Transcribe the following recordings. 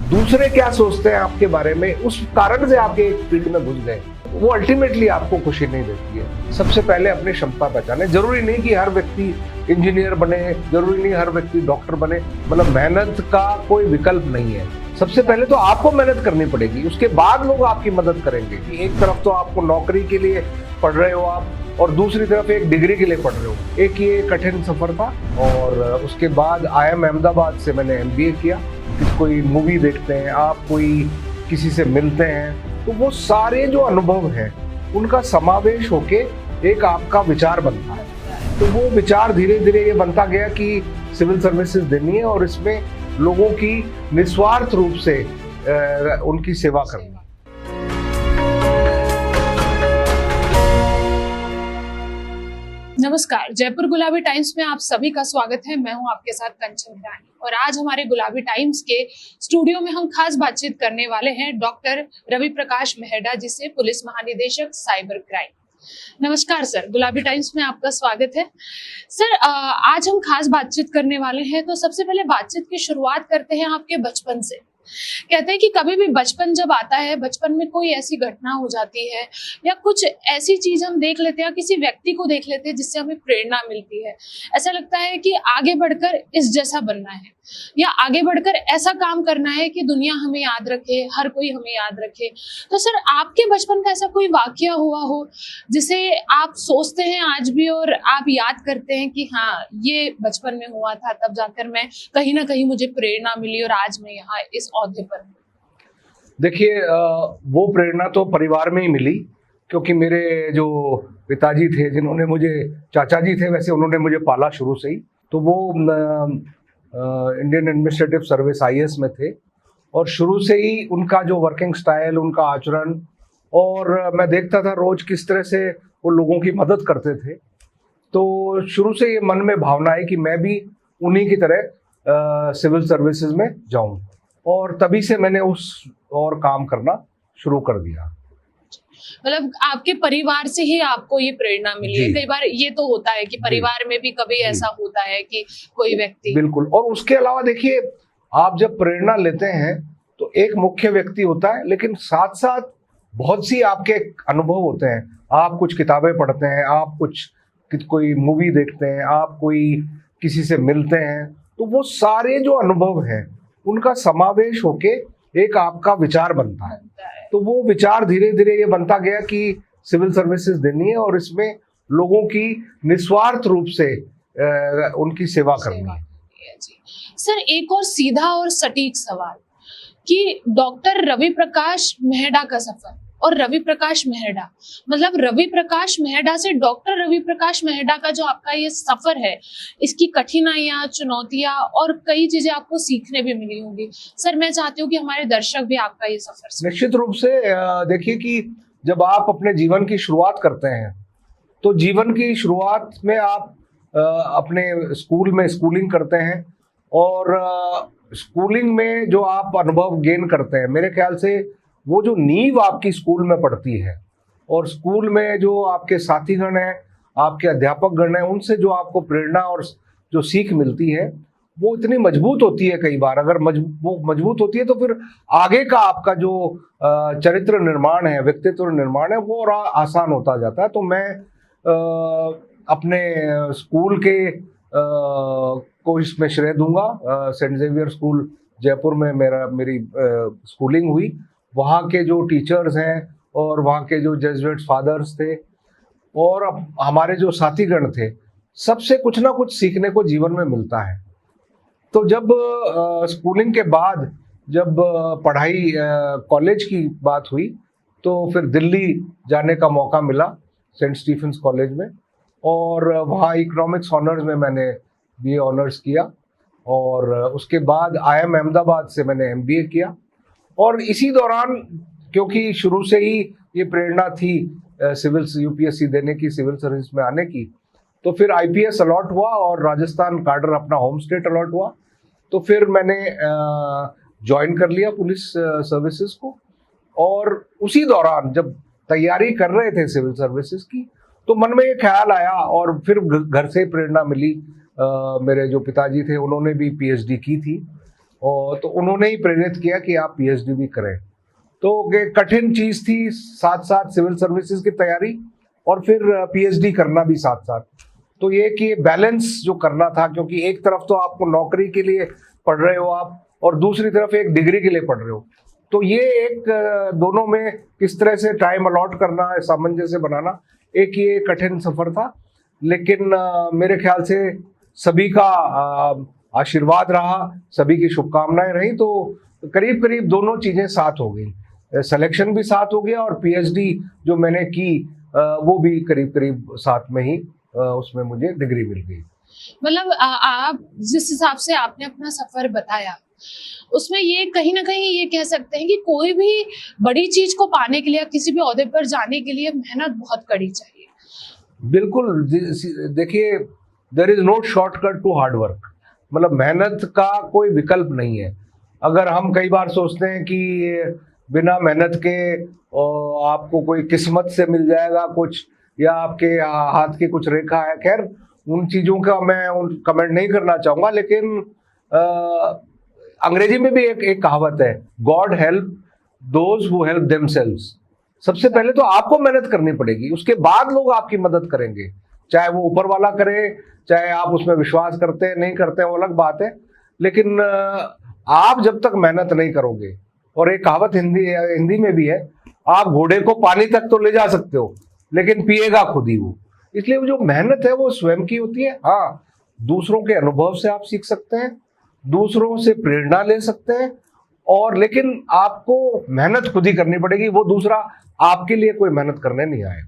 दूसरे क्या सोचते हैं आपके बारे में, उस कारण से आपके एक फील्ड में घुस गए, वो अल्टीमेटली आपको खुशी नहीं देती है। सबसे पहले अपनी क्षमता पहचाने। जरूरी नहीं कि हर व्यक्ति इंजीनियर बने, जरूरी नहीं हर व्यक्ति डॉक्टर बने, मतलब मेहनत का कोई विकल्प नहीं है। सबसे पहले तो आपको मेहनत करनी पड़ेगी, उसके बाद लोग आपकी मदद करेंगे। एक तरफ तो आपको नौकरी के लिए पढ़ रहे हो आप, और दूसरी तरफ एक डिग्री के लिए पढ़ रहे हो। एक ये कठिन सफर था, और उसके बाद IIM अहमदाबाद से मैंने MBA किया। कोई मूवी देखते हैं आप, कोई किसी से मिलते हैं, तो वो सारे जो अनुभव हैं उनका समावेश होके एक आपका विचार बनता है। तो वो विचार धीरे धीरे ये बनता गया कि सिविल सर्विसेज देनी है और इसमें लोगों की निस्वार्थ रूप से उनकी सेवा करनी। नमस्कार, जयपुर गुलाबी टाइम्स में आप सभी का स्वागत है। मैं हूं आपके साथ कंचन हिरानी, और आज हमारे गुलाबी टाइम्स के स्टूडियो में हम खास बातचीत करने वाले हैं डॉक्टर रवि प्रकाश मेहरडा जी से, पुलिस महानिदेशक साइबर क्राइम। नमस्कार सर, गुलाबी टाइम्स में आपका स्वागत है। सर, आज हम खास बातचीत करने वाले हैं, तो सबसे पहले बातचीत की शुरुआत करते हैं आपके बचपन से। कहते हैं कि कभी भी बचपन जब आता है, बचपन में कोई ऐसी घटना हो जाती है या कुछ ऐसी चीज हम देख लेते हैं, किसी व्यक्ति को देख लेते हैं जिससे हमें प्रेरणा मिलती है। ऐसा लगता है कि आगे बढ़कर इस जैसा बनना है, या आगे बढ़कर ऐसा काम करना है कि दुनिया हमें याद रखे, हर कोई हमें याद रखे। तो सर, आपके बचपन का ऐसा कोई वाकया हुआ हो जिसे आप सोचते हैं आज भी और आप याद करते हैं कि हाँ, ये बचपन में हुआ था, तब जाकर मैं कहीं ना कहीं मुझे प्रेरणा मिली और आज मैं यहाँ इस औहदे पर हूँ? देखिए, वो प्रेरणा तो परिवार में ही मिली, क्योंकि मेरे जो पिताजी थे, जिन्होंने मुझे, चाचा जी थे वैसे, उन्होंने मुझे पाला शुरू से ही। तो वो इंडियन एडमिनिस्ट्रेटिव सर्विस IAS में थे, और शुरू से ही उनका जो वर्किंग स्टाइल, उनका आचरण, और मैं देखता था रोज किस तरह से वो लोगों की मदद करते थे। तो शुरू से ये मन में भावना है कि मैं भी उन्हीं की तरह सिविल सर्विसेज में जाऊं, और तभी से मैंने उस और काम करना शुरू कर दिया। मतलब आपके परिवार से ही आपको ये प्रेरणा मिली है। कई बार ये तो होता है कि परिवार में भी कभी ऐसा होता है कि कोई व्यक्ति, बिल्कुल। और उसके अलावा देखिए, आप जब प्रेरणा लेते हैं तो एक मुख्य व्यक्ति होता है, लेकिन साथ साथ बहुत सी आपके अनुभव होते हैं। आप कुछ किताबें पढ़ते हैं, आप कोई मूवी देखते हैं, आप कोई किसी से मिलते हैं, तो वो सारे जो अनुभव हैं उनका समावेश होके एक आपका विचार बनता है। तो वो विचार धीरे धीरे ये बनता गया कि सिविल सर्विसेज देनी है और इसमें लोगों की निस्वार्थ रूप से उनकी सेवा करनी है। सर, एक और सीधा और सटीक सवाल कि डॉक्टर रवि प्रकाश मेहरडा का सफर और रवि प्रकाश मेहरडा, मतलब रवि प्रकाश मेहरडा से डॉक्टर रवि प्रकाश मेहरडा का जो आपका ये सफर है, इसकी कठिनाइयां, चुनौतियां और कई चीजें आपको सीखने भी मिली होंगी। सर, मैं चाहती हूँ कि हमारे दर्शक भी आपका ये सफर निश्चित रूप से देखिए कि जब आप अपने जीवन की शुरुआत करते हैं, तो जीवन की शुरुआत में आप अपने स्कूल में स्कूलिंग करते हैं, और स्कूलिंग में जो आप अनुभव गेन करते हैं, मेरे ख्याल से वो जो नींव आपकी स्कूल में पड़ती है, और स्कूल में जो आपके साथीगण हैं, आपके अध्यापक गण हैं, उनसे जो आपको प्रेरणा और जो सीख मिलती है, वो इतनी मजबूत होती है। कई बार अगर वो मजबूत होती है तो फिर आगे का आपका जो चरित्र निर्माण है, व्यक्तित्व निर्माण है, वो और आसान होता जाता है। तो मैं अपने स्कूल के को इसमें श्रेय दूंगा। सेंट जेवियर स्कूल जयपुर में मेरी स्कूलिंग हुई। वहाँ के जो टीचर्स हैं और वहाँ के जो जेजुइट फादर्स थे और हमारे जो साथीगण थे, सबसे कुछ ना कुछ सीखने को जीवन में मिलता है। तो जब स्कूलिंग के बाद जब पढ़ाई कॉलेज की बात हुई, तो फिर दिल्ली जाने का मौका मिला सेंट स्टीफेंस कॉलेज में, और वहाँ इकोनॉमिक्स ऑनर्स में मैंने BA ऑनर्स किया, और उसके बाद IIM अहमदाबाद से मैंने MBA किया। और इसी दौरान, क्योंकि शुरू से ही ये प्रेरणा थी सिविल UPSC देने की, सिविल सर्विस में आने की, तो फिर IPS अलॉट हुआ और राजस्थान कार्डर अपना होम स्टेट अलॉट हुआ। तो फिर मैंने ज्वाइन कर लिया पुलिस सर्विसेज को, और उसी दौरान जब तैयारी कर रहे थे सिविल सर्विसेज की, तो मन में ये ख्याल आया, और फिर घर से प्रेरणा मिली। मेरे जो पिताजी थे उन्होंने भी PhD की थी, और तो उन्होंने ही प्रेरित किया कि आप पीएचडी भी करें। तो कठिन चीज थी, साथ साथ सिविल सर्विसेज की तैयारी और फिर पीएचडी करना भी साथ साथ। तो ये कि बैलेंस जो करना था, क्योंकि एक तरफ तो आपको नौकरी के लिए पढ़ रहे हो आप और दूसरी तरफ एक डिग्री के लिए पढ़ रहे हो, तो ये एक दोनों में किस तरह से टाइम अलॉट करना है, सामंजस्य बनाना, एक ये कठिन सफर था। लेकिन मेरे ख्याल से सभी का आशीर्वाद रहा, सभी की शुभकामनाएं रही, तो करीब करीब दोनों चीजें साथ हो गई, सिलेक्शन भी साथ हो गया और पीएचडी जो मैंने की वो भी करीब करीब साथ में ही उसमें मुझे डिग्री मिल गई। मतलब आप जिस हिसाब से आपने अपना सफर बताया, उसमें ये कहीं ना कहीं ये कह सकते हैं कि कोई भी बड़ी चीज को पाने के लिए, किसी भी ओहदे पर जाने के लिए मेहनत बहुत कड़ी चाहिए। बिल्कुल, देखिए, there is no shortcut to hard work. मतलब मेहनत का कोई विकल्प नहीं है। अगर हम कई बार सोचते हैं कि बिना मेहनत के आपको कोई किस्मत से मिल जाएगा कुछ, या आपके हाथ की कुछ रेखा है, खैर उन चीज़ों का मैं कमेंट नहीं करना चाहूँगा, लेकिन अंग्रेजी में भी एक कहावत है, God help those who help themselves. सबसे पहले तो आपको मेहनत करनी पड़ेगी, उसके बाद लोग आपकी मदद करेंगे, चाहे वो ऊपर वाला करे, चाहे आप उसमें विश्वास करते हैं नहीं करते हैं वो अलग बात है। लेकिन आप जब तक मेहनत नहीं करोगे, और एक कहावत हिंदी में भी है, आप घोड़े को पानी तक तो ले जा सकते हो लेकिन पिएगा खुद ही वो। इसलिए वो जो मेहनत है वो स्वयं की होती है। हाँ, दूसरों के अनुभव से आप सीख सकते हैं, दूसरों से प्रेरणा ले सकते हैं, और लेकिन आपको मेहनत खुद ही करनी पड़ेगी, वो दूसरा आपके लिए कोई मेहनत करने नहीं आएगा।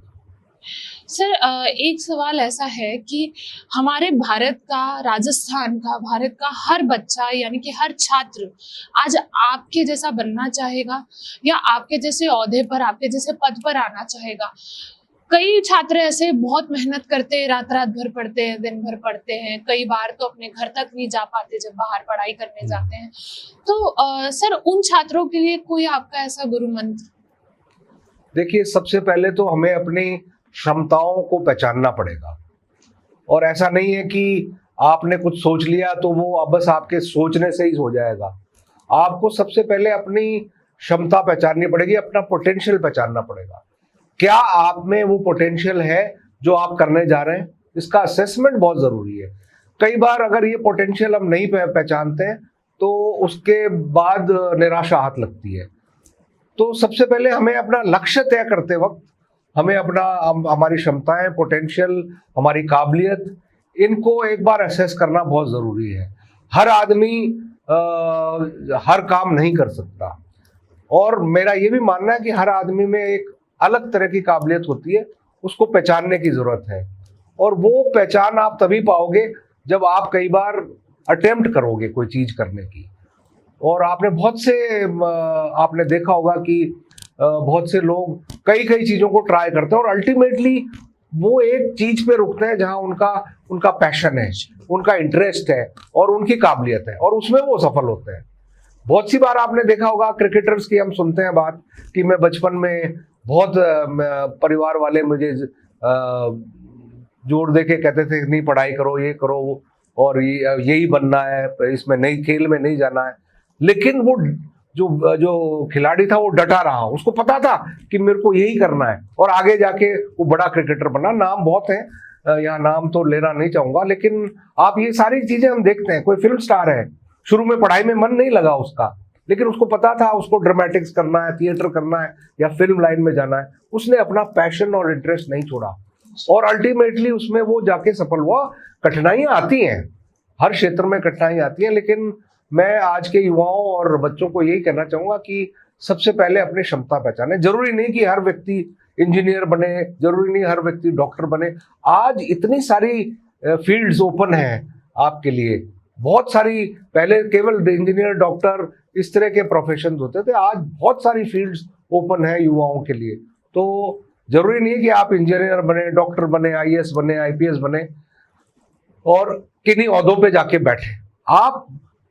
सर, एक सवाल ऐसा है कि हमारे भारत का, राजस्थान का, भारत का हर बच्चा यानी कि हर छात्र आज आपके जैसा बनना चाहेगा या आपके जैसे ओहदे पर, आपके जैसे पद पर आना चाहेगा। कई छात्र ऐसे बहुत मेहनत करते हैं, रात रात भर पढ़ते हैं, दिन भर पढ़ते हैं, कई बार तो अपने घर तक नहीं जा पाते जब बाहर पढ़ाई करने जाते हैं। तो सर, उन छात्रों के लिए कोई आपका ऐसा गुरु मंत्र? देखिए, सबसे पहले तो हमें अपनी क्षमताओं को पहचानना पड़ेगा, और ऐसा नहीं है कि आपने कुछ सोच लिया तो वो अब बस आपके सोचने से ही हो जाएगा। आपको सबसे पहले अपनी क्षमता पहचाननी पड़ेगी, अपना पोटेंशियल पहचानना पड़ेगा। क्या आप में वो पोटेंशियल है जो आप करने जा रहे हैं, इसका असेसमेंट बहुत जरूरी है। कई बार अगर ये पोटेंशियल हम नहीं पहचानते हैं तो उसके बाद निराशा हाथ लगती है। तो सबसे पहले हमें अपना लक्ष्य तय करते वक्त हमें हमारी क्षमताएं, पोटेंशियल, हमारी काबिलियत, इनको एक बार असेस करना बहुत ज़रूरी है। हर आदमी हर काम नहीं कर सकता, और मेरा ये भी मानना है कि हर आदमी में एक अलग तरह की काबिलियत होती है, उसको पहचानने की ज़रूरत है। और वो पहचान आप तभी पाओगे जब आप कई बार अटेम्प्ट करोगे कोई चीज़ करने की। और आपने देखा होगा कि बहुत से लोग कई चीज़ों को ट्राई करते हैं और अल्टीमेटली वो एक चीज पे रुकते हैं जहां उनका पैशन है, उनका इंटरेस्ट है और उनकी काबिलियत है, और उसमें वो सफल होते हैं। बहुत सी बार आपने देखा होगा, क्रिकेटर्स की हम सुनते हैं बात कि मैं बचपन में बहुत परिवार वाले मुझे जोर दे के कहते थे नहीं पढ़ाई करो, ये करो, और यही बनना है, इसमें नहीं, खेल में नहीं जाना है। लेकिन वो जो खिलाड़ी था वो डटा रहा, उसको पता था कि मेरे को यही करना है, और आगे जाके वो बड़ा क्रिकेटर बना। नाम बहुत है, यहाँ नाम तो लेना नहीं चाहूंगा, लेकिन आप ये सारी चीजें हम देखते हैं। कोई फिल्म स्टार है, शुरू में पढ़ाई में मन नहीं लगा उसका, लेकिन उसको पता था उसको ड्रामेटिक्स करना है, थिएटर करना है या फिल्म लाइन में जाना है। उसने अपना पैशन और इंटरेस्ट नहीं छोड़ा और अल्टीमेटली उसमें वो जाके सफल हुआ। कठिनाइयां आती हैं, हर क्षेत्र में कठिनाइयां आती हैं, लेकिन मैं आज के युवाओं और बच्चों को यही कहना चाहूंगा कि सबसे पहले अपनी क्षमता पहचाने। जरूरी नहीं कि हर व्यक्ति इंजीनियर बने, जरूरी नहीं हर व्यक्ति डॉक्टर बने। आज इतनी सारी फील्ड्स ओपन हैं आपके लिए, बहुत सारी, पहले केवल इंजीनियर, डॉक्टर, इस तरह के प्रोफेशन होते थे, आज बहुत सारी फील्ड्स ओपन है युवाओं के लिए। तो जरूरी नहीं है कि आप इंजीनियर बने, डॉक्टर बने, आईएएस बने, आईपीएस बने और किन्हीं ओहदों पे जाके बैठे। आप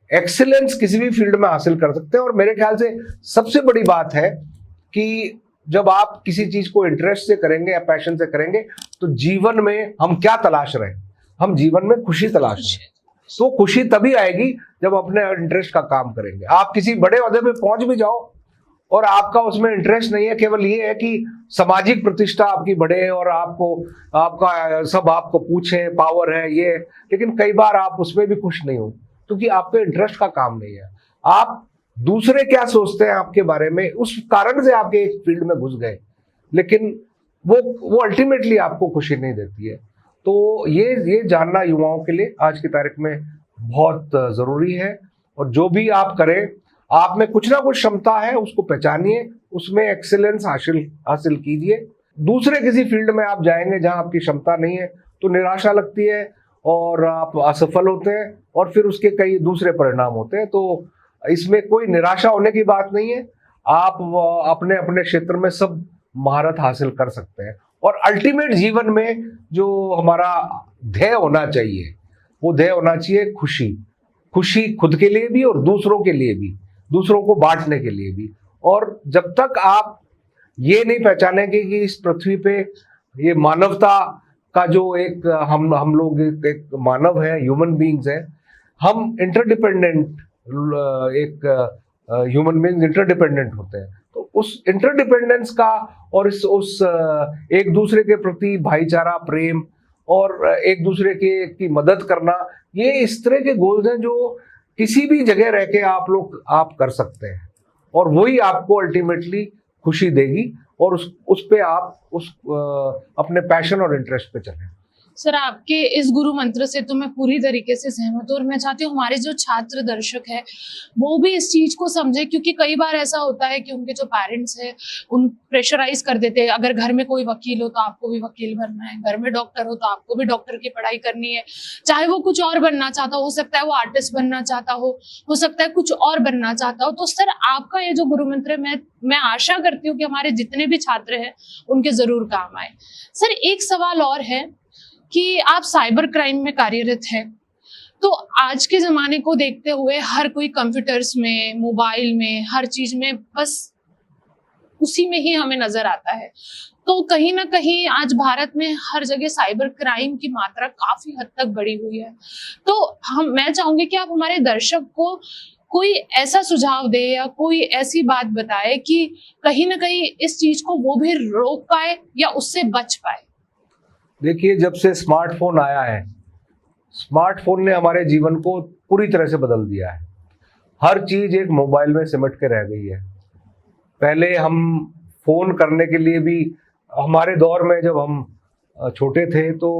एक्सीलेंस किसी भी फील्ड में हासिल कर सकते हैं। और मेरे ख्याल से सबसे बड़ी बात है कि जब आप किसी चीज को इंटरेस्ट से करेंगे या पैशन से करेंगे तो जीवन में हम क्या तलाश रहे हैं, हम जीवन में खुशी तलाश रहे हैं। तो खुशी तभी आएगी जब अपने इंटरेस्ट का काम करेंगे। आप किसी बड़े ओहदे पे पहुंच भी जाओ और आपका उसमें इंटरेस्ट नहीं है, केवल ये है कि सामाजिक प्रतिष्ठा आपकी बढ़े और आपका सब आपको पूछे, पावर है ये, लेकिन कई बार आप उसमें भी खुश नहीं हो क्योंकि आपके इंटरेस्ट का काम नहीं है। आप दूसरे क्या सोचते हैं आपके बारे में, उस कारण से आपके एक फील्ड में घुस गए, लेकिन वो अल्टीमेटली आपको खुशी नहीं देती है। तो ये जानना युवाओं के लिए आज की तारीख में बहुत जरूरी है। और जो भी आप करें, आप में कुछ ना कुछ क्षमता है, उसको पहचानिए, उसमें एक्सीलेंस हासिल कीजिए। दूसरे किसी फील्ड में आप जाएंगे जहां आपकी क्षमता नहीं है तो निराशा लगती है और आप असफल होते हैं और फिर उसके कई दूसरे परिणाम होते हैं। तो इसमें कोई निराशा होने की बात नहीं है। आप अपने अपने क्षेत्र में सब महारत हासिल कर सकते हैं और अल्टीमेट जीवन में जो हमारा ध्येय होना चाहिए, वो ध्येय होना चाहिए खुशी। खुशी खुद के लिए भी और दूसरों के लिए भी, दूसरों को बांटने के लिए भी। और जब तक आप ये नहीं पहचानेंगे कि इस पृथ्वी पे ये मानवता का जो एक हम लोग एक मानव है, ह्यूमन बीइंग्स है, हम इंटरडिपेंडेंट एक ह्यूमन बीइंग्स इंटरडिपेंडेंट होते हैं। तो उस इंटरडिपेंडेंस का और उस एक दूसरे के प्रति भाईचारा, प्रेम और एक दूसरे की मदद करना, ये इस तरह के गोल्स हैं जो किसी भी जगह रह के आप कर सकते हैं और वही आपको अल्टीमेटली खुशी देगी और उस पे आप अपने पैशन और इंटरेस्ट पे चलें। सर, आपके इस गुरु मंत्र से तो मैं पूरी तरीके से सहमत हूँ और मैं चाहती हूँ हमारे जो छात्र दर्शक है वो भी इस चीज को समझे, क्योंकि कई बार ऐसा होता है कि उनके जो पेरेंट्स है उन प्रेशराइज कर देते हैं। अगर घर में कोई वकील हो तो आपको भी वकील बनना है, घर में डॉक्टर हो तो आपको भी डॉक्टर की पढ़ाई करनी है, चाहे वो कुछ और बनना चाहता हो सकता है वो आर्टिस्ट बनना चाहता हो सकता है कुछ और बनना चाहता हो। तो सर, आपका ये जो गुरु मंत्र है, मैं आशा करती हूँ कि हमारे जितने भी छात्र हैं उनके जरूर काम आए। सर, एक सवाल और है कि आप साइबर क्राइम में कार्यरत हैं, तो आज के जमाने को देखते हुए हर कोई कंप्यूटर्स में, मोबाइल में, हर चीज में बस उसी में ही हमें नजर आता है। तो कहीं ना कहीं आज भारत में हर जगह साइबर क्राइम की मात्रा काफी हद तक बढ़ी हुई है। तो मैं चाहूंगी कि आप हमारे दर्शक को कोई ऐसा सुझाव दे या कोई ऐसी बात बताए कि कहीं ना कहीं इस चीज को वो भी रोक पाए या उससे बच पाए। देखिए, जब से स्मार्टफोन आया है, स्मार्टफोन ने हमारे जीवन को पूरी तरह से बदल दिया है। हर चीज एक मोबाइल में सिमट के रह गई है। पहले हम फोन करने के लिए भी, हमारे दौर में जब हम छोटे थे तो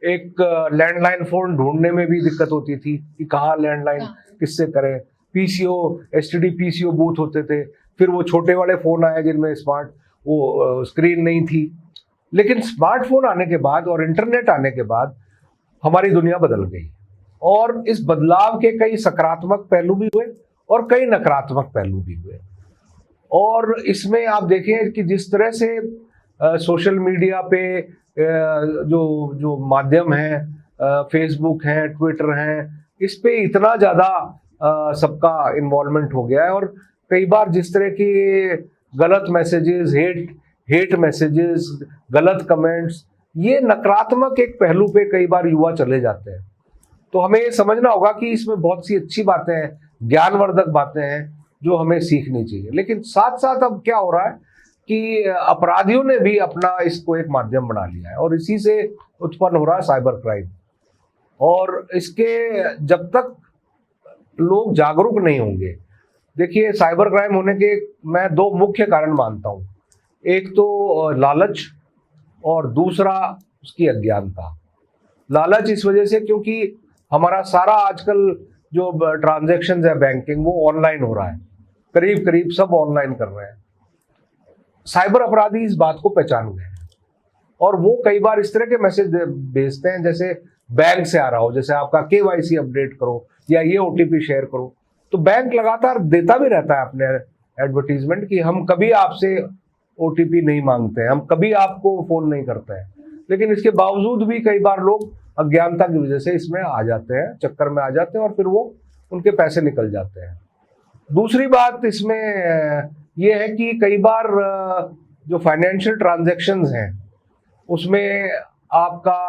एक लैंडलाइन फोन ढूंढने में भी दिक्कत होती थी कि कहाँ लैंडलाइन किससे करें। पीसीओ, एसटीडी पीसीओ बूथ होते थे, फिर वो छोटे वाले फोन आए जिनमें स्क्रीन नहीं थी। लेकिन स्मार्टफोन आने के बाद और इंटरनेट आने के बाद हमारी दुनिया बदल गई और इस बदलाव के कई सकारात्मक पहलू भी हुए और कई नकारात्मक पहलू भी हुए। और इसमें आप देखें कि जिस तरह से सोशल मीडिया पे जो माध्यम है, फेसबुक है, ट्विटर है, इस पे इतना ज़्यादा सबका इन्वॉल्वमेंट हो गया है और कई बार जिस तरह की गलत मैसेजेस, हेट मैसेजेस, गलत कमेंट्स, ये नकारात्मक एक पहलू पे कई बार युवा चले जाते हैं। तो हमें ये समझना होगा कि इसमें बहुत सी अच्छी बातें हैं, ज्ञानवर्धक बातें हैं जो हमें सीखनी चाहिए। लेकिन साथ साथ अब क्या हो रहा है कि अपराधियों ने भी अपना इसको एक माध्यम बना लिया है और इसी से उत्पन्न हो रहा है साइबर क्राइम। और इसके जब तक लोग जागरूक नहीं होंगे, देखिए, साइबर क्राइम होने के मैं दो मुख्य कारण मानता हूँ। एक तो लालच और दूसरा उसकी अज्ञानता। लालच इस वजह से क्योंकि हमारा सारा आजकल जो ट्रांजैक्शंस है बैंकिंग, वो ऑनलाइन हो रहा है, करीब करीब सब ऑनलाइन कर रहे हैं। साइबर अपराधी इस बात को पहचान गए हैं और वो कई बार इस तरह के मैसेज भेजते हैं जैसे बैंक से आ रहा हो, जैसे आपका केवाईसी अपडेट करो या ये ओटीपी शेयर करो। तो बैंक लगातार देता भी रहता है अपने एडवर्टीजमेंट कि हम कभी आपसे ओटीपी नहीं मांगते हैं, हम कभी आपको फोन नहीं करते हैं। लेकिन इसके बावजूद भी कई बार लोग अज्ञानता की वजह से इसमें आ जाते हैं, चक्कर में आ जाते हैं और फिर वो उनके पैसे निकल जाते हैं। दूसरी बात इसमें ये है कि कई बार जो फाइनेंशियल ट्रांजैक्शंस हैं उसमें आपका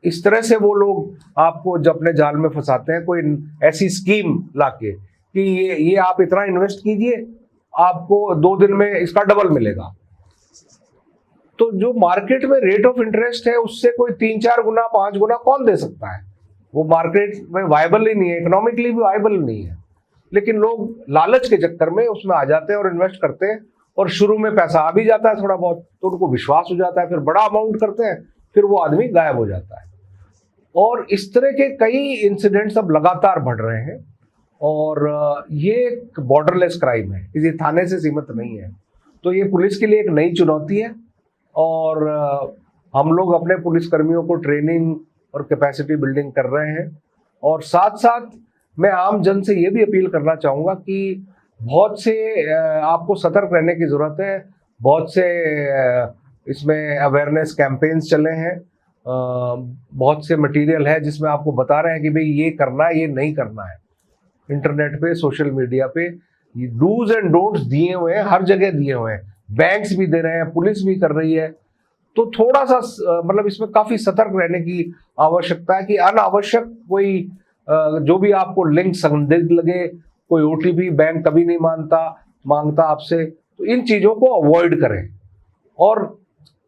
इस तरह से वो लोग आपको जब अपने जाल में फंसाते हैं, कोई ऐसी स्कीम लाके कि ये आप इतना इन्वेस्ट कीजिए, आपको 2 दिन में इसका डबल मिलेगा। तो जो मार्केट में रेट ऑफ इंटरेस्ट है उससे कोई 3-4 गुना 5 गुना कौन दे सकता है? वो मार्केट में वायबल ही नहीं है, इकोनॉमिकली भी वायबल नहीं है। लेकिन लोग लालच के चक्कर में उसमें आ जाते हैं और इन्वेस्ट करते हैं, और शुरू में पैसा आ भी जाता है थोड़ा बहुत, तो उनको विश्वास हो जाता है, फिर बड़ा अमाउंट करते हैं, फिर वो आदमी गायब हो जाता है। और इस तरह के कई इंसिडेंट्स अब लगातार बढ़ रहे हैं, और ये एक बॉर्डरलेस क्राइम है, ये थाने से सीमित नहीं है। तो ये पुलिस के लिए एक नई चुनौती है, और हम लोग अपने पुलिस कर्मियों को ट्रेनिंग और कैपेसिटी बिल्डिंग कर रहे हैं। और साथ साथ मैं आम जन से ये भी अपील करना चाहूँगा कि बहुत से आपको सतर्क रहने की ज़रूरत है। बहुत से इसमें अवेयरनेस कैंपेन्स चले हैं, बहुत से मटेरियल है जिसमें आपको बता रहे हैं कि भाई ये करना है, ये नहीं करना है। इंटरनेट पे, सोशल मीडिया पे डूज एंड डोंट्स दिए हुए हैं, हर जगह दिए हुए हैं, बैंक्स भी दे रहे हैं, पुलिस भी कर रही है। तो थोड़ा सा मतलब इसमें काफ़ी सतर्क रहने की आवश्यकता है कि अनावश्यक कोई जो भी आपको लिंक संदिग्ध लगे, कोई ओटीपी बैंक कभी नहीं मांगता आपसे, तो इन चीज़ों को अवॉइड करें। और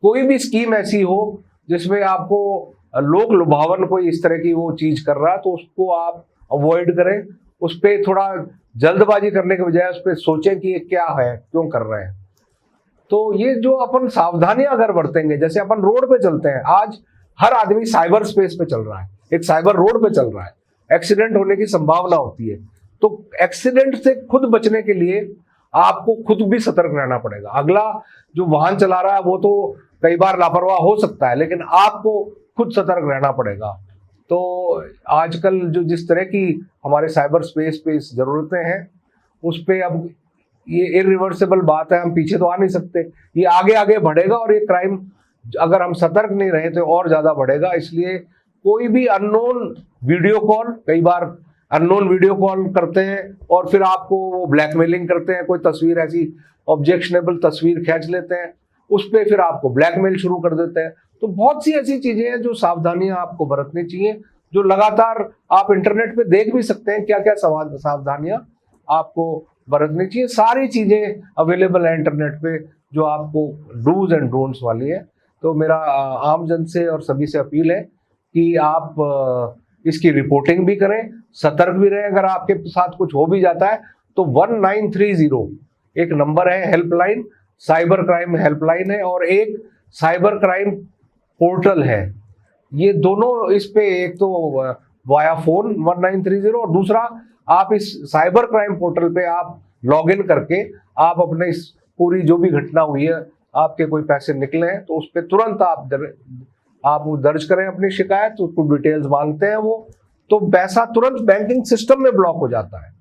कोई भी स्कीम ऐसी हो जिसमें आपको लोक लुभावन कोई इस तरह की वो चीज़ कर रहा है, तो उसको आप अवॉइड करें। उस पर थोड़ा जल्दबाजी करने के बजाय उस पर सोचें कि ये क्या है, क्यों कर रहे हैं। तो ये जो अपन सावधानियां अगर बरतेंगे, जैसे अपन रोड पे चलते हैं, आज हर आदमी साइबर स्पेस पे चल रहा है, एक साइबर रोड पे चल रहा है, एक्सीडेंट होने की संभावना होती है। तो एक्सीडेंट से खुद बचने के लिए आपको खुद भी सतर्क रहना पड़ेगा। अगला जो वाहन चला रहा है वो तो कई बार लापरवाह हो सकता है, लेकिन आपको खुद सतर्क रहना पड़ेगा। तो आजकल जो जिस तरह की हमारे साइबर स्पेस पे जरूरतें हैं, उस पे अब ये इरिवर्सिबल बात है, हम पीछे तो आ नहीं सकते, ये आगे आगे बढ़ेगा, और ये क्राइम अगर हम सतर्क नहीं रहे तो और ज्यादा बढ़ेगा। इसलिए कोई भी अननोन वीडियो कॉल, कई बार अननोन वीडियो कॉल करते हैं और फिर आपको वो ब्लैकमेलिंग करते हैं, कोई तस्वीर ऐसी ऑब्जेक्शनेबल तस्वीर खींच लेते हैं, उस पर फिर आपको ब्लैकमेल शुरू कर देते हैं। तो बहुत सी ऐसी चीजें हैं जो सावधानियां आपको बरतनी चाहिए, जो लगातार आप इंटरनेट पे देख भी सकते हैं क्या क्या सावधानियां आपको बरतनी चाहिए। सारी चीजें अवेलेबल है इंटरनेट पे जो आपको डूज एंड डोंट्स वाली है। तो मेरा आम जन से और सभी से अपील है कि आप इसकी रिपोर्टिंग भी करें, सतर्क भी रहें। अगर आपके साथ कुछ हो भी जाता है तो 1930 एक नंबर है, हेल्पलाइन, साइबर क्राइम हेल्पलाइन है, और एक साइबर क्राइम पोर्टल है। ये दोनों इस पे, एक तो वाया फोन 1930, और दूसरा आप इस साइबर क्राइम पोर्टल पे आप लॉग इन करके आप अपने इस पूरी जो भी घटना हुई है, आपके कोई पैसे निकले हैं, तो उस पर तुरंत आप वो दर्ज करें अपनी शिकायत। उसको डिटेल्स मांगते हैं वो, तो पैसा तुरंत बैंकिंग सिस्टम में ब्लॉक हो जाता है।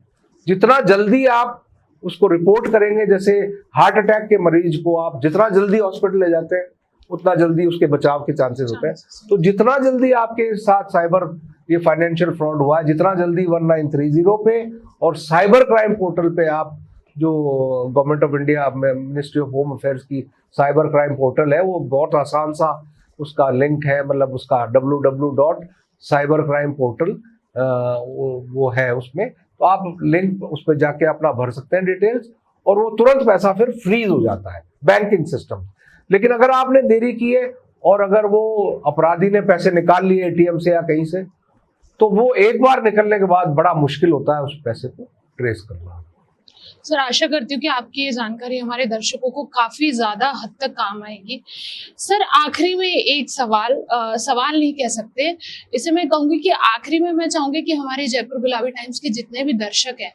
जितना जल्दी आप उसको रिपोर्ट करेंगे, जैसे हार्ट अटैक के मरीज को आप जितना जल्दी हॉस्पिटल ले जाते हैं उतना जल्दी उसके बचाव के चांसेस होते हैं। तो जितना जल्दी आपके साथ साइबर ये फाइनेंशियल फ्रॉड हुआ है, जितना जल्दी 1930 पे और साइबर क्राइम पोर्टल पे आप जो government of India ministry of home affairs की साइबर क्राइम पोर्टल है, वो बहुत आसान सा उसका लिंक है, मतलब उसका www.cybercrimeportal वो है उसमें, तो आप लिंक उस पर जाके अपना भर सकते हैं डिटेल्स, और वो तुरंत पैसा फिर फ्रीज हो जाता है बैंकिंग सिस्टम। लेकिन अगर आपने देरी की है और अगर वो अपराधी ने पैसे निकाल लिए एटीएम से या कहीं से, तो वो एक बार निकलने के बाद बड़ा मुश्किल होता है उस पैसे को ट्रेस करना। सर, आशा करती हूँ कि आपकी ये जानकारी हमारे दर्शकों को काफी ज्यादा हद तक काम आएगी। सर, आखिरी में एक सवाल नहीं कह सकते, इसे मैं कहूंगी कि आखिरी में मैं चाहूंगी कि हमारे जयपुर गुलाबी टाइम्स के जितने भी दर्शक हैं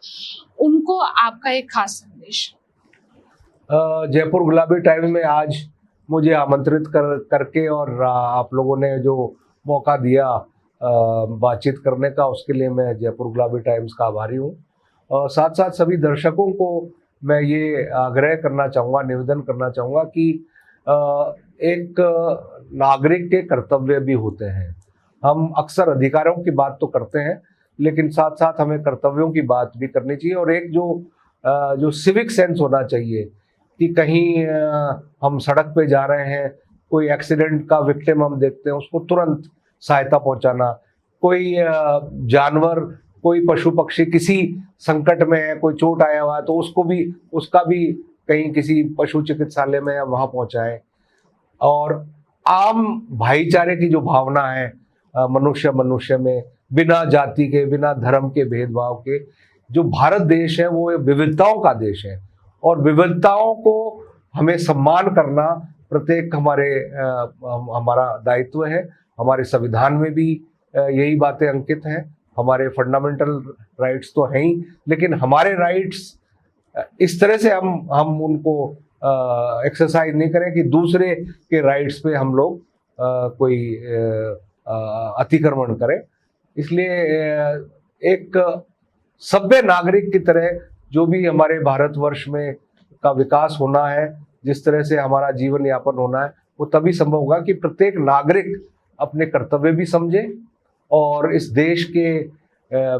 उनको आपका एक खास संदेश। जयपुर गुलाबी टाइम्स में आज मुझे आमंत्रित करके और आप लोगों ने जो मौका दिया बातचीत करने का, उसके लिए मैं जयपुर गुलाबी टाइम्स का आभारी हूँ। और साथ साथ सभी दर्शकों को मैं ये आग्रह करना चाहूँगा, निवेदन करना चाहूँगा कि एक नागरिक के कर्तव्य भी होते हैं। हम अक्सर अधिकारों की बात तो करते हैं, लेकिन साथ साथ हमें कर्तव्यों की बात भी करनी चाहिए। और एक जो सिविक सेंस होना चाहिए कि कहीं हम सड़क पे जा रहे हैं, कोई एक्सीडेंट का विक्टिम हम देखते हैं, उसको तुरंत सहायता पहुंचाना, कोई जानवर, कोई पशु पक्षी किसी संकट में है, कोई चोट आया हुआ है तो उसका भी कहीं किसी पशु चिकित्सालय में या वहां पहुंचाएं। और आम भाईचारे की जो भावना है मनुष्य में, बिना जाति के, बिना धर्म के भेदभाव के, जो भारत देश है वो विविधताओं का देश है और विविधताओं को हमें सम्मान करना प्रत्येक हमारा दायित्व है। हमारे संविधान में भी यही बातें अंकित हैं। हमारे फंडामेंटल राइट्स तो हैं ही, लेकिन हमारे राइट्स इस तरह से हम उनको एक्सरसाइज नहीं करें कि दूसरे के राइट्स पे हम लोग कोई अतिक्रमण करें। इसलिए एक सभ्य नागरिक की तरह जो भी हमारे भारतवर्ष में का विकास होना है, जिस तरह से हमारा जीवन यापन होना है, वो तभी संभव होगा कि प्रत्येक नागरिक अपने कर्तव्य भी समझे और इस देश के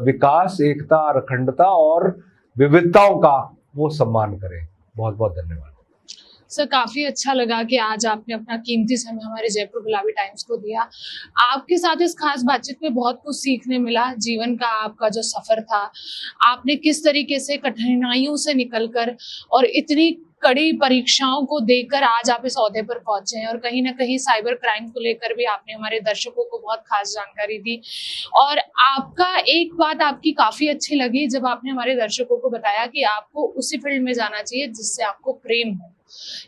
विकास, एकता, अखंडता और विविधताओं का वो सम्मान करे। बहुत बहुत धन्यवाद सर। काफी अच्छा लगा कि आज आपने अपना कीमती समय हमारे जयपुर गुलाबी टाइम्स को दिया। आपके साथ इस खास बातचीत में बहुत कुछ सीखने मिला। जीवन का आपका जो सफर था, आपने किस तरीके से कठिनाइयों से निकलकर और इतनी कड़ी परीक्षाओं को देकर आज आप इस ओहदे पर पहुंचे हैं, और कहीं ना कहीं साइबर क्राइम को लेकर भी आपने हमारे दर्शकों को बहुत खास जानकारी दी। और आपका एक बात आपकी काफी अच्छी लगी जब आपने हमारे दर्शकों को बताया कि आपको उसी फील्ड में जाना चाहिए जिससे आपको प्रेम हो।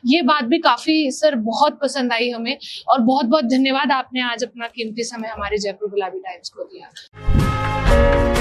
ये बात भी काफी सर बहुत पसंद आई हमें, और बहुत बहुत धन्यवाद, आपने आज अपना कीमती समय हमारे जयपुर गुलाबी टाइम्स को दिया।